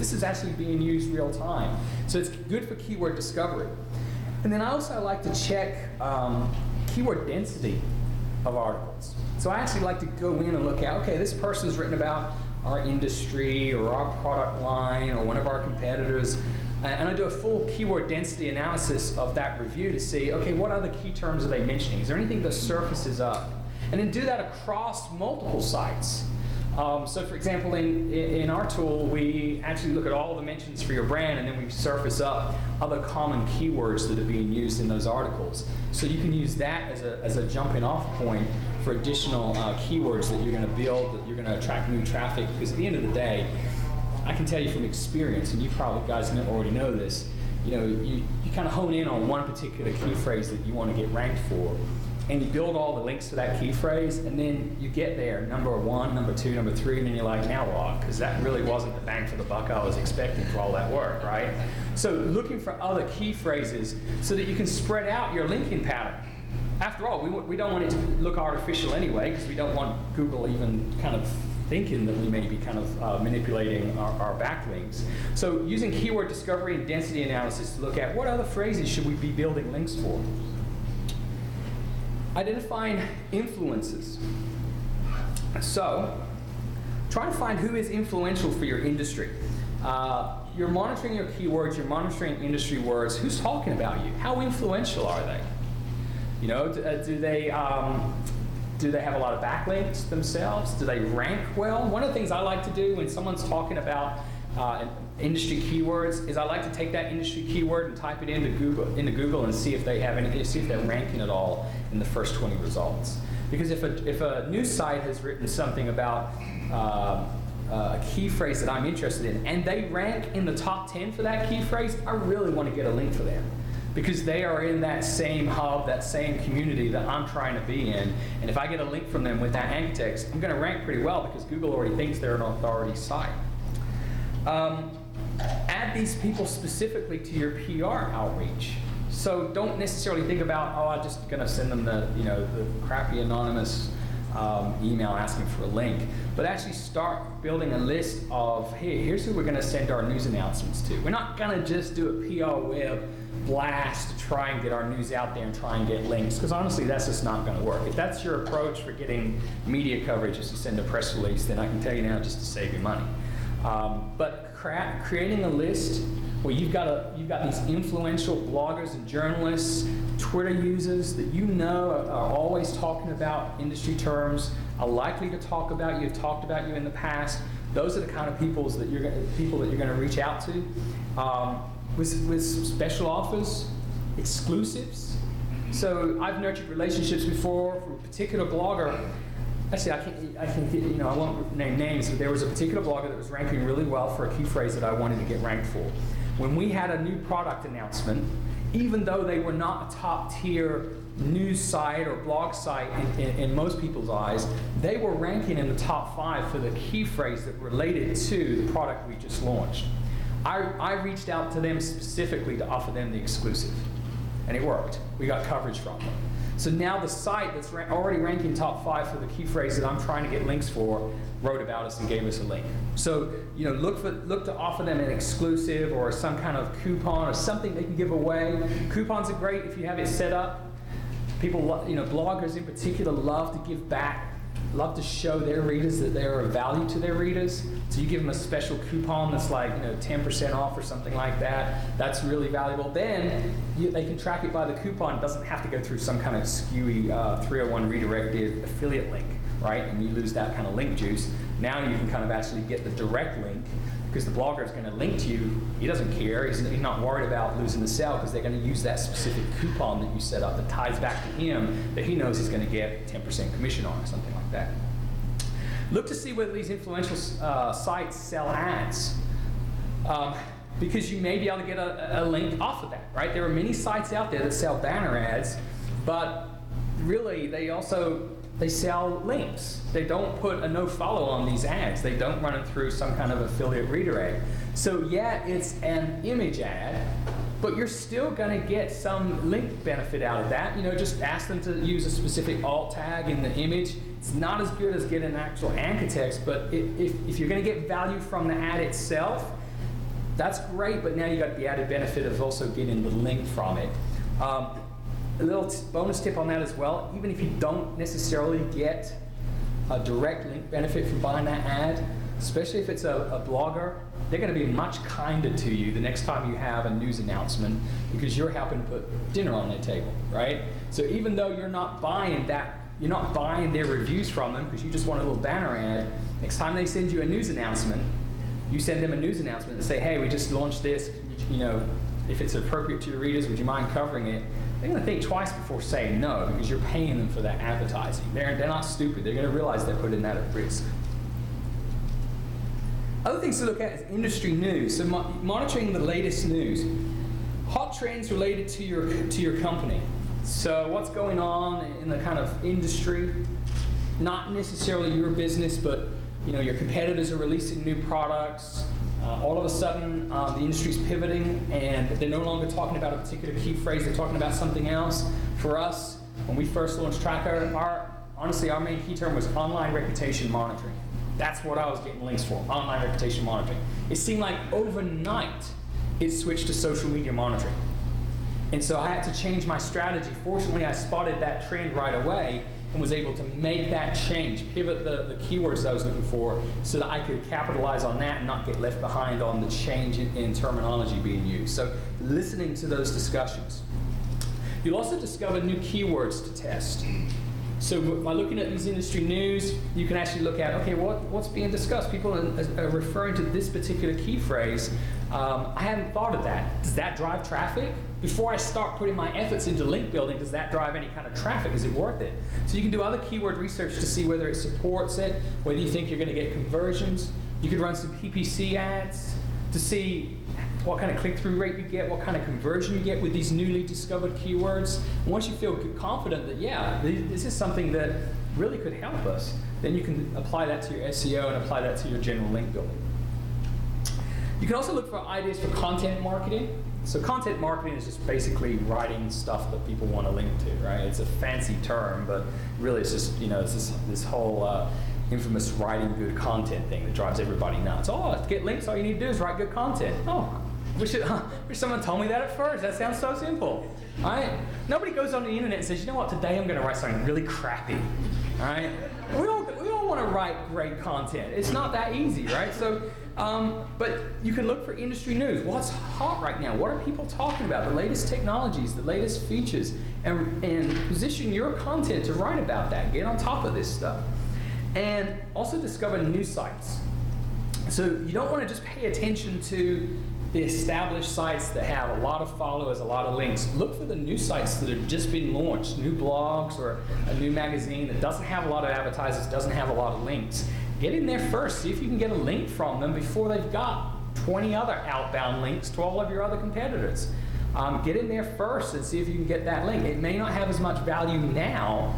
this is actually being used real time. So it's good for keyword discovery. And then I also like to check keyword density of articles. So I actually like to go in and look at, okay, this person's written about our industry or our product line or one of our competitors, and I do a full keyword density analysis of that review to see, okay, what other key terms are they mentioning? Is there anything that surfaces up? And then do that across multiple sites. So for example, in our tool, we actually look at all the mentions for your brand, and then we surface up other common keywords that are being used in those articles. So you can use that as a jumping off point for additional keywords that you're going to build, that you're going to attract new traffic. Because at the end of the day, I can tell you from experience, and you probably guys already know this, you kind of hone in on one particular key phrase that you want to get ranked for, and you build all the links to that key phrase, and then you get there, number 1, number 2, number 3, and then you're like, now what? Because that really wasn't the bang for the buck I was expecting for all that work, right? So looking for other key phrases so that you can spread out your linking pattern. After all, we don't want it to look artificial anyway, because we don't want Google even kind of thinking that we may be kind of manipulating our backlinks. So using keyword discovery and density analysis to look at what other phrases should we be building links for. Identifying influences. So, try to find who is influential for your industry. You're monitoring your keywords, you're monitoring industry words. Who's talking about you? How influential are they? Do they have a lot of backlinks themselves? Do they rank well? One of the things I like to do when someone's talking about industry keywords is I like to take that industry keyword and type it into Google and see if they have any, see if they're ranking at all in the first 20 results. Because if a news site has written something about a key phrase that I'm interested in, and they rank in the top 10 for that key phrase, I really want to get a link for them. Because they are in that same hub, that same community that I'm trying to be in. And if I get a link from them with that anchor text, I'm going to rank pretty well because Google already thinks they're an authority site. Add these people specifically to your PR outreach. So don't necessarily think about, oh, I'm just going to send them the crappy anonymous email asking for a link, but actually start building a list of, hey, here's who we're going to send our news announcements to. We're not going to just do a PR web blast to try and get our news out there and try and get links, because honestly, that's just not going to work. If that's your approach for getting media coverage, is to send a press release, then I can tell you now just to save you money. But creating a list where you've got these influential bloggers and journalists, Twitter users that are always talking about industry terms, are likely to talk about you, have talked about you in the past. Those are the kind of people that you're going to reach out to. With special offers, exclusives. So I've nurtured relationships before for a particular blogger. Actually, I won't name names, but there was a particular blogger that was ranking really well for a key phrase that I wanted to get ranked for. When we had a new product announcement, even though they were not a top tier news site or blog site in most people's eyes, they were ranking in the top 5 for the key phrase that related to the product we just launched. I reached out to them specifically to offer them the exclusive, and it worked. We got coverage from them. So now the site that's already ranking top 5 for the key phrase that I'm trying to get links for wrote about us and gave us a link. So look to offer them an exclusive or some kind of coupon or something they can give away. Coupons are great if you have it set up. People, bloggers in particular, love to give back. Love to show their readers that they are of value to their readers. So you give them a special coupon that's like 10% off or something like that. That's really valuable. Then they can track it by the coupon. It doesn't have to go through some kind of skewy 301 redirected affiliate link, right? And you lose that kind of link juice. Now you can kind of actually get the direct link, because the blogger is going to link to you. He doesn't care. He's not worried about losing the sale, because they're going to use that specific coupon that you set up that ties back to him, that he knows he's going to get 10% commission on or something like that. Look to see whether these influential sites sell ads, because you may be able to get a link off of that, right? There are many sites out there that sell banner ads, but really they sell links. They don't put a no follow on these ads. They don't run it through some kind of affiliate redirect. So yeah, it's an image ad, but you're still going to get some link benefit out of that. Just ask them to use a specific alt tag in the image. It's not as good as getting an actual anchor text, but if you're going to get value from the ad itself, That's great, but now you got the added benefit of also getting the link from it. A little bonus tip on that as well, even if you don't necessarily get a direct link benefit from buying that ad, especially if it's a blogger, they're going to be much kinder to you the next time you have a news announcement because you're helping to put dinner on their table, right? So even though you're not buying their reviews from them because you just want a little banner ad, next time they send you a news announcement, you send them a news announcement and say, hey, we just launched this, if it's appropriate to your readers, would you mind covering it? They're going to think twice before saying no because you're paying them for that advertising. They're not stupid. They're going to realize they're putting that at risk. Other things to look at is industry news. So monitoring the latest news. Hot trends related to your company. So what's going on in the kind of industry, not necessarily your business, but your competitors are releasing new products. All of a sudden, the industry's pivoting, and they're no longer talking about a particular key phrase. They're talking about something else. For us, when we first launched Tracker, honestly, our main key term was online reputation monitoring. That's what I was getting links for, online reputation monitoring. It seemed like overnight, it switched to social media monitoring. And so I had to change my strategy. Fortunately, I spotted that trend right away and was able to make that change, pivot the keywords I was looking for so that I could capitalize on that and not get left behind on the change in terminology being used. So listening to those discussions. You'll also discover new keywords to test. So by looking at these industry news, you can actually look at, okay, what's being discussed? People are referring to this particular key phrase. I hadn't thought of that. Does that drive traffic? Before I start putting my efforts into link building, does that drive any kind of traffic? Is it worth it? So you can do other keyword research to see whether it supports it, whether you think you're going to get conversions. You could run some PPC ads to see what kind of click-through rate you get, what kind of conversion you get with these newly discovered keywords. And once you feel confident that, yeah, this is something that really could help us, then you can apply that to your SEO and apply that to your general link building. You can also look for ideas for content marketing. So content marketing is just basically writing stuff that people want to link to, right? It's a fancy term, but really it's just, it's this whole infamous writing good content thing that drives everybody nuts. Oh, to get links, all you need to do is write good content. Oh, wish someone told me that at first. That sounds so simple. All right? Nobody goes on the internet and says, you know what, today I'm going to write something really crappy. All right? We all want to write great content. It's not that easy, right? So, but you can look for industry news. What's hot right now? What are people talking about? The latest technologies, the latest features, and position your content to write about that. Get on top of this stuff. And also discover new sites. So you don't want to just pay attention to the established sites that have a lot of followers, a lot of links. Look for the new sites that have just been launched, new blogs or a new magazine that doesn't have a lot of advertisers, doesn't have a lot of links. Get in there first. See if you can get a link from them before they've got 20 other outbound links to all of your other competitors. Get in there first and see if you can get that link. It may not have as much value now,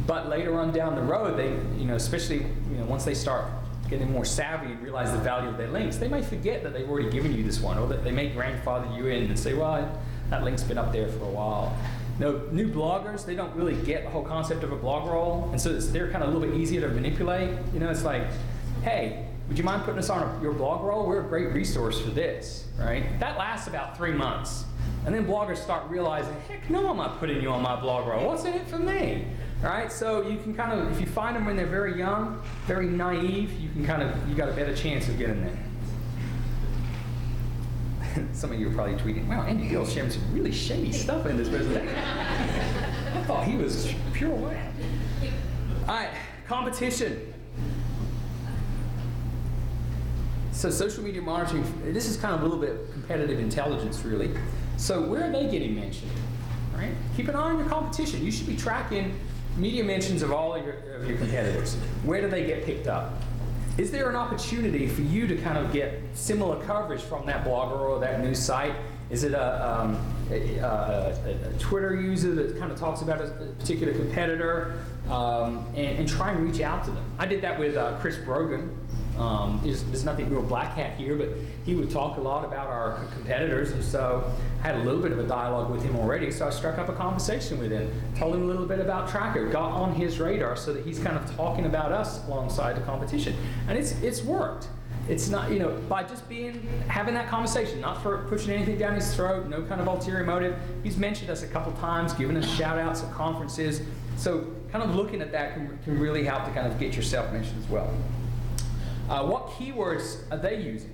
but later on down the road, they, especially once they start getting more savvy and realize the value of their links, they may forget that they've already given you this one, or that they may grandfather you in and say, well, that link's been up there for a while. New bloggers, they don't really get the whole concept of a blog roll, and so they're kind of a little bit easier to manipulate. It's like, hey, would you mind putting us on your blog roll? We're a great resource for this, right? That lasts about 3 months. And then bloggers start realizing, heck no, I'm not putting you on my blog roll. What's in it for me? All right, so you can kind of, if you find them when they're very young, very naive, you got a better chance of getting there. Some of you are probably tweeting, wow, Andy Beal's sharing some really shady stuff in this presentation. I thought he was pure white. All right, competition. So social media monitoring, this is kind of a little bit competitive intelligence, really. So where are they getting mentioned? Right? Keep an eye on your competition. You should be tracking media mentions of all of your competitors. Where do they get picked up? Is there an opportunity for you to kind of get similar coverage from that blogger or that news site? Is it a Twitter user that kind of talks about a particular competitor and try and reach out to them? I did that with Chris Brogan. There's nothing real black hat here, but he would talk a lot about our competitors, and so I had a little bit of a dialogue with him already, so I struck up a conversation with him, told him a little bit about Tracker, got on his radar so that he's kind of talking about us alongside the competition. And it's worked. It's not, by just having that conversation, not for pushing anything down his throat, no kind of ulterior motive. He's mentioned us a couple times, given us shout outs at conferences. So kind of looking at that can really help to kind of get yourself mentioned as well. What keywords are they using?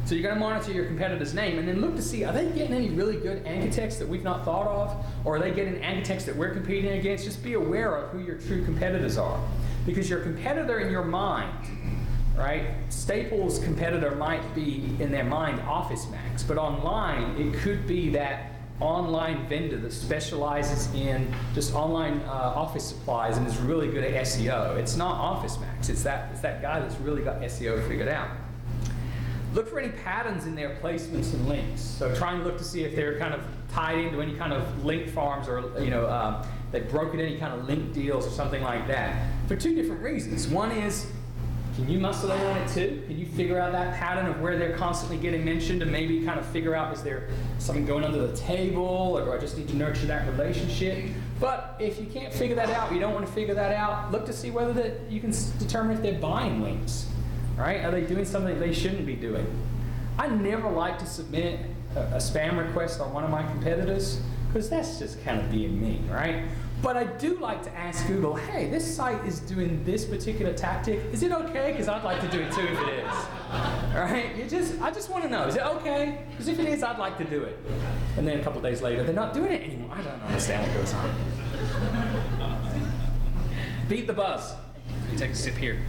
So you're going to monitor your competitor's name and then look to see, are they getting any really good anchor text that we've not thought of? Or are they getting anchor text that we're competing against? Just be aware of who your true competitors are. Because your competitor in your mind, right? Staples' competitor might be, in their mind, Office Max. But online, it could be that online vendor that specializes in just online office supplies and is really good at SEO. It's not Office Max. It's that guy that's really got SEO figured out. Look for any patterns in their placements and links. So try and look to see if they're kind of tied into any kind of link farms or they've broken any kind of link deals or something like that. For two different reasons. One is, can you muscle in on it too? Can you figure out that pattern of where they're constantly getting mentioned and maybe kind of figure out, is there something going under the table, or do I just need to nurture that relationship? But if you can't figure that out, you don't want to figure that out, look to see whether you can determine if they're buying links. Right? Are they doing something they shouldn't be doing? I never like to submit a spam request on one of my competitors, because that's just kind of being mean, right? But I do like to ask Google, hey, this site is doing this particular tactic. Is it okay? Because I'd like to do it too if it is. Right? I just want to know, is it okay? Because if it is, I'd like to do it. And then a couple days later, they're not doing it anymore. I don't understand what goes on. Beat the buzz. Let me take a sip here.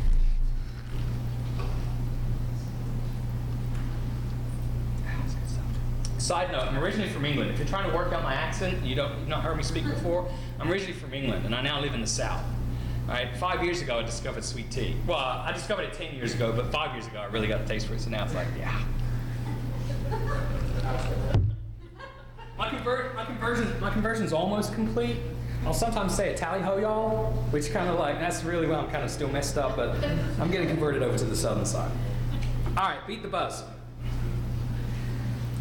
Side note, I'm originally from England. If you're trying to work out my accent, you've not heard me speak before, I'm originally from England, and I now live in the South. All right, 5 years ago, I discovered sweet tea. Well, I discovered it 10 years ago, but 5 years ago, I really got a taste for it, so now it's like, yeah. My conversion's almost complete. I'll sometimes say a tally-ho, y'all, which kind of like, that's really where I'm kind of still messed up, but I'm getting converted over to the southern side. All right, beat the buzz.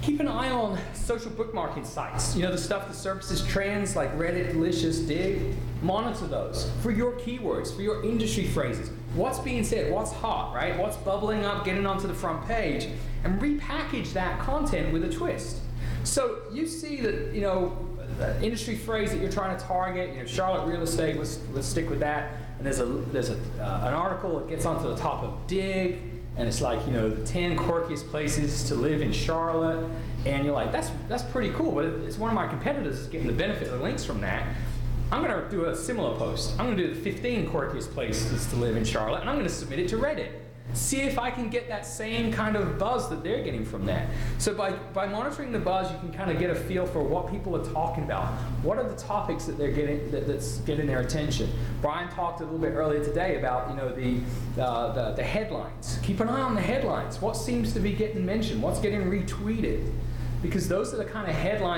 Keep an eye on social bookmarking sites. The stuff that surfaces trends like Reddit, Delicious, Dig. Monitor those for your keywords, for your industry phrases. What's being said, what's hot, right? What's bubbling up, getting onto the front page, and repackage that content with a twist. So you see that, the industry phrase that you're trying to target, Charlotte real estate, let's stick with that. And there's an article that gets onto the top of Dig, and it's like, the 10 quirkiest places to live in Charlotte, and you're like, that's pretty cool, but it's one of my competitors is getting the benefit of the links from that. I'm going to do a similar post. I'm going to do the 15 quirkiest places to live in Charlotte, and I'm going to submit it to Reddit. See if I can get that same kind of buzz that they're getting from that. So by monitoring the buzz, you can kind of get a feel for what people are talking about. What are the topics that they're getting that's getting their attention? Brian talked a little bit earlier today about the headlines. Keep an eye on the headlines. What seems to be getting mentioned? What's getting retweeted? Because those are the kind of headlines